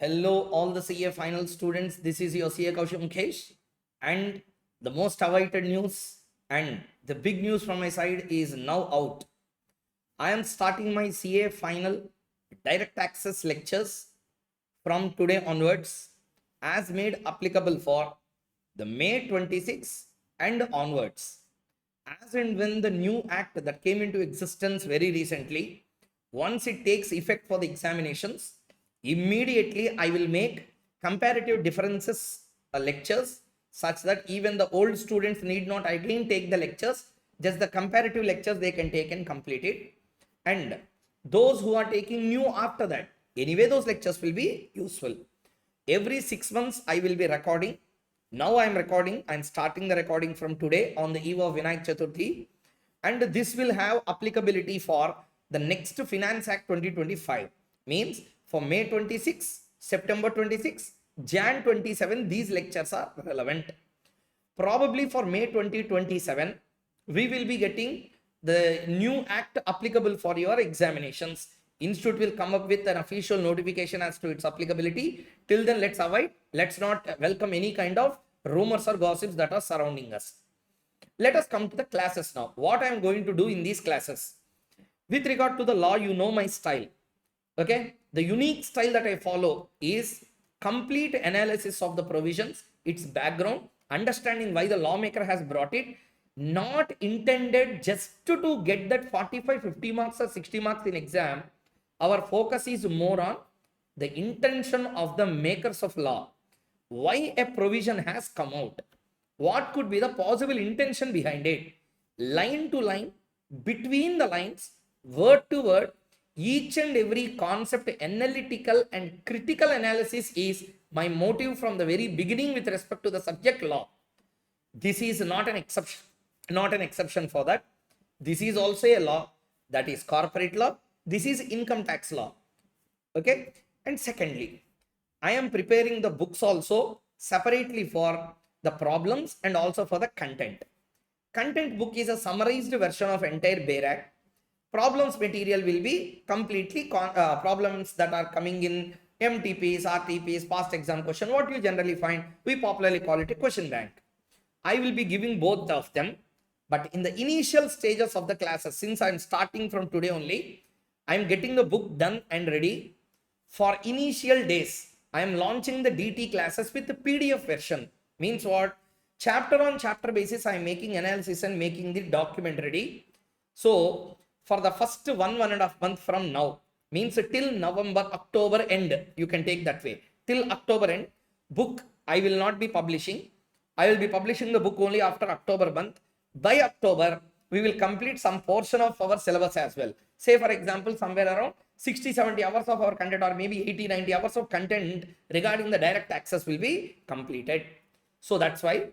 Hello, all the CA final students. This is your CA Koushik Mukhesh. And the most awaited news and the big news from my side is now out. I am starting my CA final direct access lectures from today onwards as made applicable for the May 26 and onwards. As and when the new act that came into existence very recently, once it takes effect for the examinations, immediately I will make comparative differences lectures such that even the old students need not again take the lectures, just the comparative lectures they can take and complete it. And those who are taking new after that, anyway, those lectures will be useful. Every 6 months, I will be recording. Now I am recording. I am starting the recording from today on the eve of Vinayak Chaturthi. And this will have applicability for the next Finance Act 2025. Means for May 26, September 26, Jan 27, these lectures are relevant. Probably for May 2027, we will be getting the new act applicable for your examinations. Institute will come up with an official notification as to its applicability. Till then, let's not welcome any kind of rumors or gossips that are surrounding us. Let us come to the classes now. What I am going to do in these classes. With regard to the law, you know my style. Okay, the unique style that I follow is complete analysis of the provisions, its background, understanding why the lawmaker has brought it, not intended just to get that 45, 50 marks or 60 marks in exam. Our focus is more on the intention of the makers of law. Why a provision has come out. What could be the possible intention behind it? Line to line, between the lines, word to word, each and every concept, analytical and critical analysis is my motive from the very beginning with respect to the subject law. This is not an exception for that. This is also a law, that is corporate law. This is income tax law. Okay. And secondly, I am preparing the books also separately for the problems and also for the content. Content book is a summarized version of entire Bayer Act. Problems material will be completely problems that are coming in MTPs, RTPs, past exam question, what you generally find. We popularly call it a question bank. I will be giving both of them. But in the initial stages of the classes, since I am starting from today only, I am getting the book done and ready. For initial days, I am launching the DT classes with the PDF version. Means what? Chapter on chapter basis, I am making analysis and making the document ready. So, for the first 1.5 month from now, means till November, October end, you can take that way. Till October end, book I will not be publishing. I will be publishing the book only after October month. By October, we will complete some portion of our syllabus as well. Say for example, somewhere around 60-70 hours of our content, or maybe 80-90 hours of content regarding the direct access will be completed. So that's why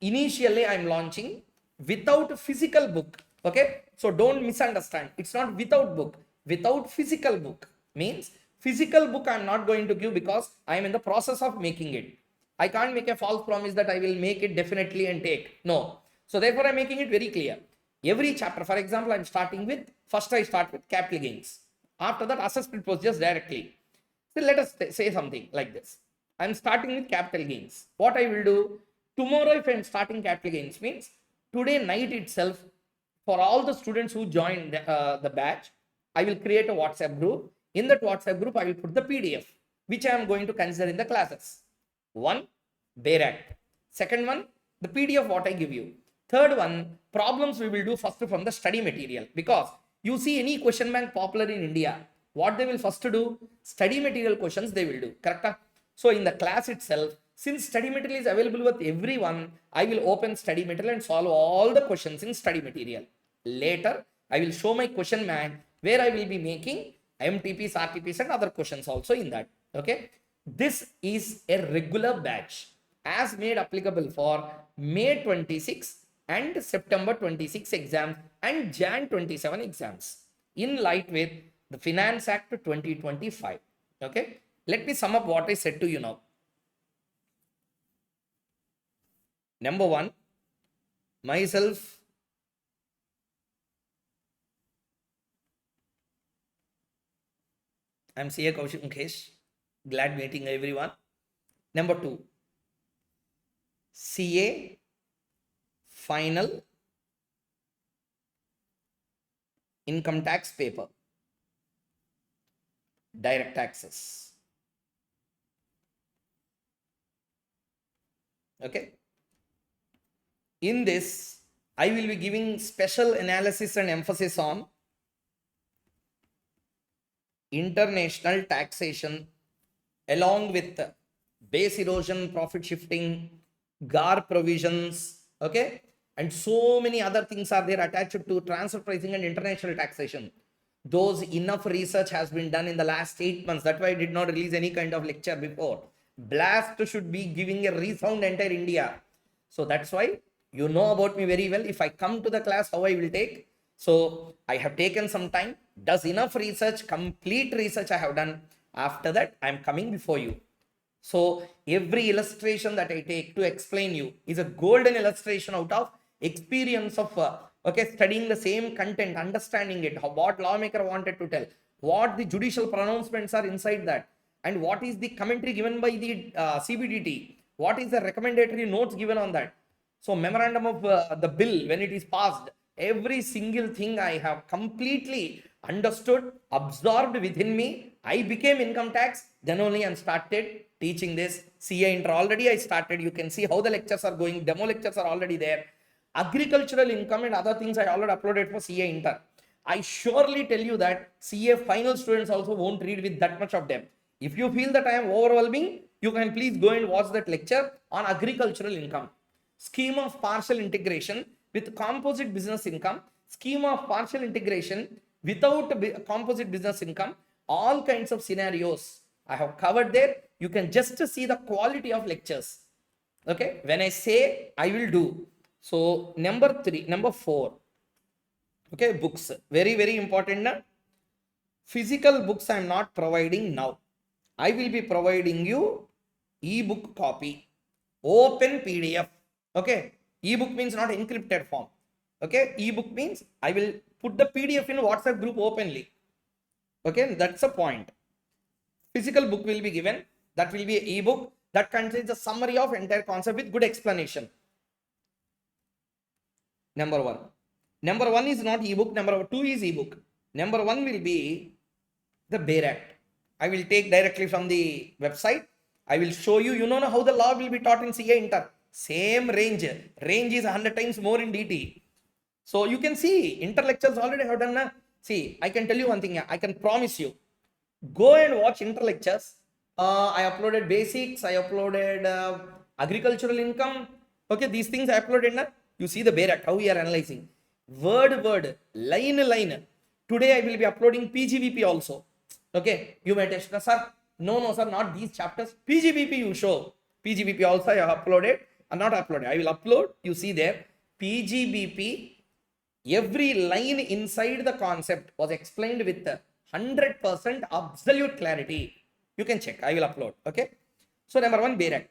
initially I am launching without physical book. Okay, so don't misunderstand. It's not without book. Without physical book means physical book I am not going to give because I am in the process of making it. I can't make a false promise that I will make it definitely and take. No. So therefore, I'm making it very clear. Every chapter, for example, I'm starting with, first I start with capital gains. After that, assessment procedures directly. So let us say something like this. I'm starting with capital gains. What I will do, tomorrow if I'm starting capital gains means, today night itself, for all the students who join the batch, I will create a WhatsApp group. In that WhatsApp group, I will put the PDF, which I am going to consider in the classes. One, Bayer Act. Second one, the PDF what I give you. Third one, problems we will do first from the study material. Because you see any question bank popular in India, what they will first do, study material questions they will do. Correct? So in the class itself, since study material is available with everyone, I will open study material and solve all the questions in study material. Later, I will show my question bank where I will be making MTPs, RTPs and other questions also in that. Okay. This is a regular batch as made applicable for May 26 and September 26 exams and Jan 27 exams in light with the Finance Act 2025. Okay. Let me sum up what I said to you now. Number one, myself, I'm CA Koushik Mukhesh. Glad meeting everyone. Number 2, CA final income tax paper, direct taxes. Okay. In this, I will be giving special analysis and emphasis on international taxation along with base erosion, profit shifting, GAR provisions, okay, and so many other things are there attached to transfer pricing and international taxation. Those enough research has been done in the last 8 months. That's why I did not release any kind of lecture before. Blast should be giving a resound entire India. So that's why you know about me very well. If I come to the class, how I will take. So I have taken some time, does enough research, complete research I have done. After that, I am coming before you. So every illustration that I take to explain you is a golden illustration out of experience of studying the same content, understanding it, what lawmaker wanted to tell, what the judicial pronouncements are inside that, and what is the commentary given by the CBDT, what is the recommendatory notes given on that. So memorandum of the bill, when it is passed, every single thing I have completely understood, absorbed within me. I became income tax, then only I started teaching this. CA Inter already I started. You can see how the lectures are going. Demo lectures are already there. Agricultural income and other things I already uploaded for CA Inter. I surely tell you that CA final students also won't read with that much of depth. If you feel that I am overwhelming, you can please go and watch that lecture on agricultural income. Scheme of partial integration with composite business income, scheme of partial integration without composite business income, all kinds of scenarios I have covered there. You can just see the quality of lectures. Okay, when I say I will do. So number 4. Okay, books, very, very important. Physical books I am not providing now. I will be providing you ebook copy, open PDF. Okay, ebook means not encrypted form. Okay, ebook means I will put the PDF in WhatsApp group openly. Okay, that's a point. Physical book will be given. That will be an ebook that contains a summary of entire concept with good explanation. Number 1. Number 1 is not ebook. Number 2 is ebook. Number 1 will be the Bare Act. I will take directly from the website. I will show you. You know how the law will be taught in CA Inter. Same range. Range is 100 times more in DT. So you can see Inter lectures already have done. See, I can tell you one thing. I can promise you. Go and watch Inter lectures. I uploaded basics. I uploaded agricultural income. Okay, these things I uploaded. You see the Bare Act, how we are analyzing. Word, line. Today I will be uploading PGBP also. Okay, you may test, sir. No, sir, not these chapters. PGBP you show. PGBP also I have uploaded. Not uploaded. I will upload. You see there. PGBP, every line inside the concept was explained with 100% absolute clarity. You can check. I will upload. Okay. So number 1, Bare Act.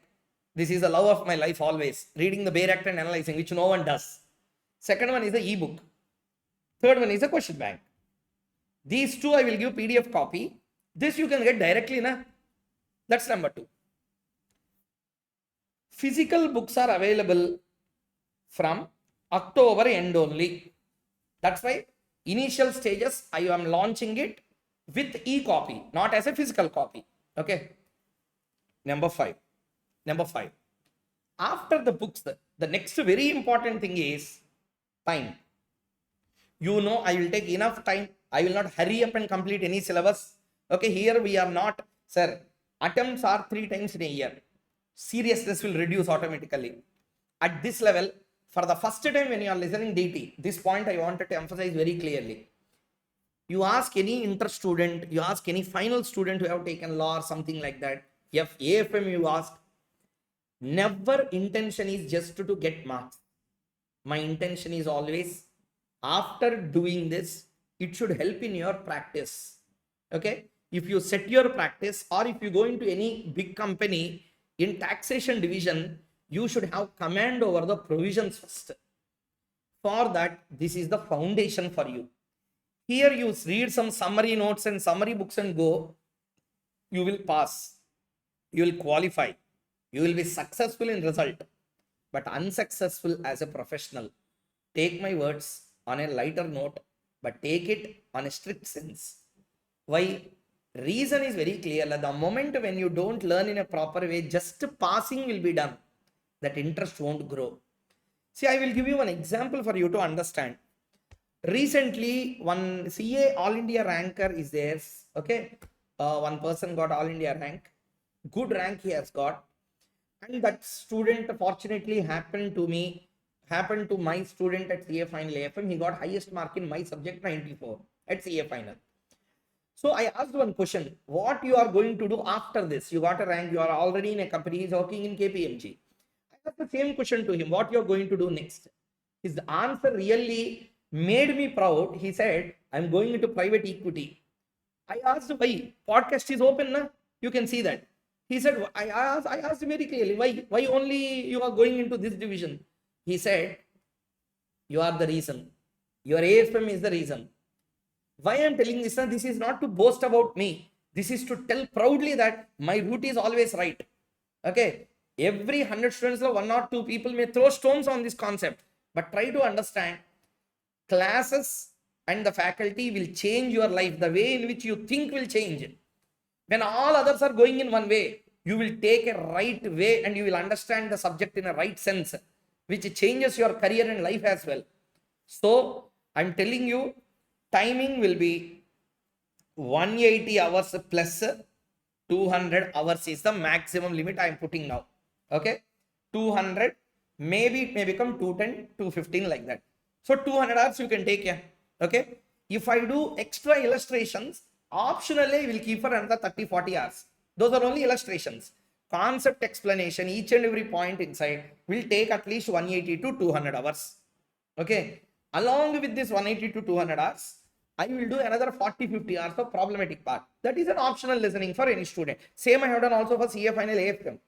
This is the love of my life always. Reading the Bare Act and analyzing, which no one does. Second one is the ebook. Third one is the question bank. These two I will give PDF copy. This you can get directly. That's number 2. Physical books are available from October end only. That's why initial stages I am launching it with e-copy, not as a physical copy. Okay. Number 5. After the books, the next very important thing is time. You know, I will take enough time. I will not hurry up and complete any syllabus. Okay, here we are not, sir, attempts are 3 times in a year. Seriousness will reduce automatically. At this level, for the first time when you are listening DT, this point I wanted to emphasize very clearly. You ask any inter student, you ask any final student who have taken law or something like that, AFM you ask, never intention is just to get marks. My intention is always, after doing this, it should help in your practice. Okay, if you set your practice, or if you go into any big company in taxation division, you should have command over the provisions first. For that, this is the foundation for you. Here you read some summary notes and summary books and go, you will pass. You will qualify. You will be successful in result, but unsuccessful as a professional. Take my words on a lighter note, but take it on a strict sense. Why? Reason is very clear. The moment when you don't learn in a proper way, just passing will be done. That interest won't grow. See, I will give you one example for you to understand. Recently, one CA All India ranker is there. Okay, one person got All India rank. Good rank he has got, and that student fortunately happened to my student at CA final AFM. He got highest mark in my subject, 94 at CA final. So I asked one question: what you are going to do after this? You got a rank, you are already in a company, he's working in KPMG. I asked the same question to him: what you are going to do next? His answer really made me proud. He said, I'm going into private equity. I asked why. Podcast is open, na? You can see that. He said, I asked very clearly, why only you are going into this division? He said, you are the reason. Your AFM is the reason. Why I am telling this? This is not to boast about me. This is to tell proudly that my route is always right. Okay. Every 100 students, one or two people may throw stones on this concept, but try to understand. Classes and the faculty will change your life. The way in which you think will change. When all others are going in one way, you will take a right way and you will understand the subject in a right sense, which changes your career and life as well. So I'm telling you, timing will be 180 hours plus 200 hours is the maximum limit I am putting now. Okay, 200, maybe it may become 210, 215 like that. So 200 hours you can take. Yeah. Okay, if I do extra illustrations, optionally we'll keep for another 30-40 hours. Those are only illustrations. Concept explanation, each and every point inside will take at least 180 to 200 hours. Okay, along with this 180 to 200 hours, I will do another 40-50 hours of problematic part. That is an optional listening for any student. Same I have done also for CA final AFM.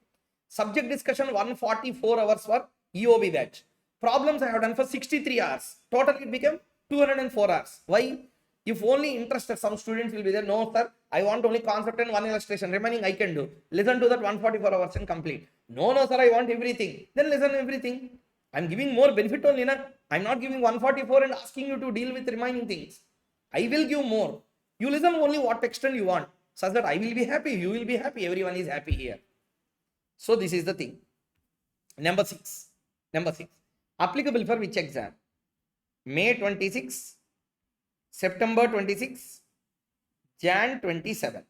Subject discussion 144 hours for EOB batch. Problems I have done for 63 hours. Total it became 204 hours. Why? If only interested, some students will be there. No, sir, I want only concept and one illustration. Remaining I can do. Listen to that 144 hours and complete. No, sir, I want everything. Then listen everything. I'm giving more benefit only. Na? I'm not giving 144 and asking you to deal with remaining things. I will give more. You listen only what extent you want, such that I will be happy, you will be happy, everyone is happy here. So this is the thing. Number 6. Applicable for which exam? May 26, September 26, Jan 27.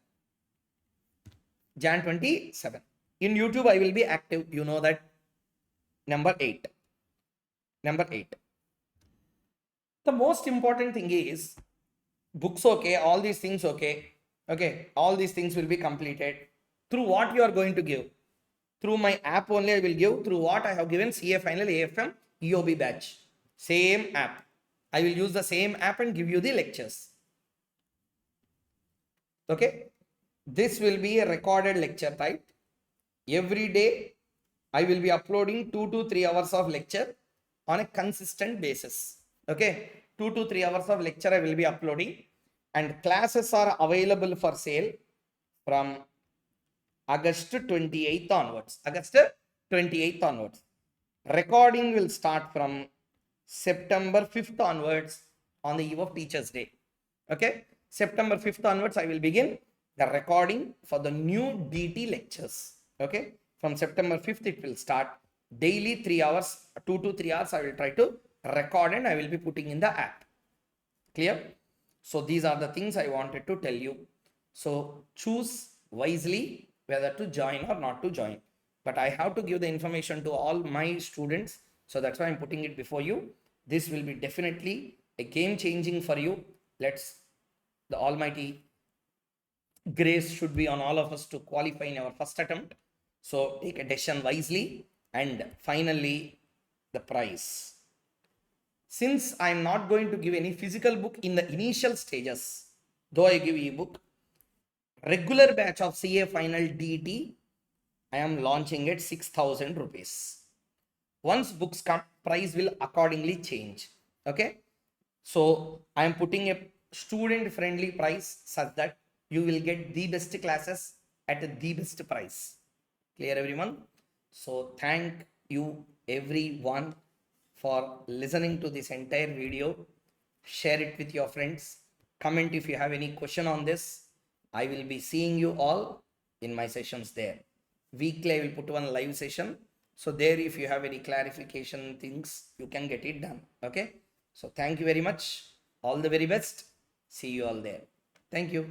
In YouTube, I will be active. You know that. Number 8. The most important thing is books okay, all these things okay. Okay, all these things will be completed. Through what you are going to give? Through my app only I will give. Through what I have given CA final AFM EOB batch. Same app. I will use the same app and give you the lectures. Okay. This will be a recorded lecture type. Every day I will be uploading 2 to 3 hours of lecture on a consistent basis. Okay. 2 to 3 hours of lecture I will be uploading, and classes are available for sale from August 28th onwards. Recording will start from September 5th onwards on the eve of Teachers' Day. Okay. September 5th onwards, I will begin the recording for the new DT lectures. Okay. From September 5th, it will start daily 3 hours, 2 to 3 hours. I will try to record and I will be putting in the app. Clear? So these are the things I wanted to tell you. So choose wisely whether to join or not to join. But I have to give the information to all my students. So that's why I'm putting it before you. This will be definitely a game changing for you. The Almighty grace should be on all of us to qualify in our first attempt. So take a decision wisely. And finally, the prize. Since I'm not going to give any physical book in the initial stages, though I give ebook, regular batch of CA final DT, I am launching at 6,000 rupees. Once books come, price will accordingly change. Okay. So I am putting a student friendly price such that you will get the best classes at the best price. Clear, everyone? So thank you everyone for listening to this entire video. Share it with your friends. Comment if you have any question on this. I will be seeing you all in my sessions there. Weekly I will put one live session. So there, if you have any clarification things, you can get it done. Okay. So thank you very much. All the very best. See you all there. Thank you.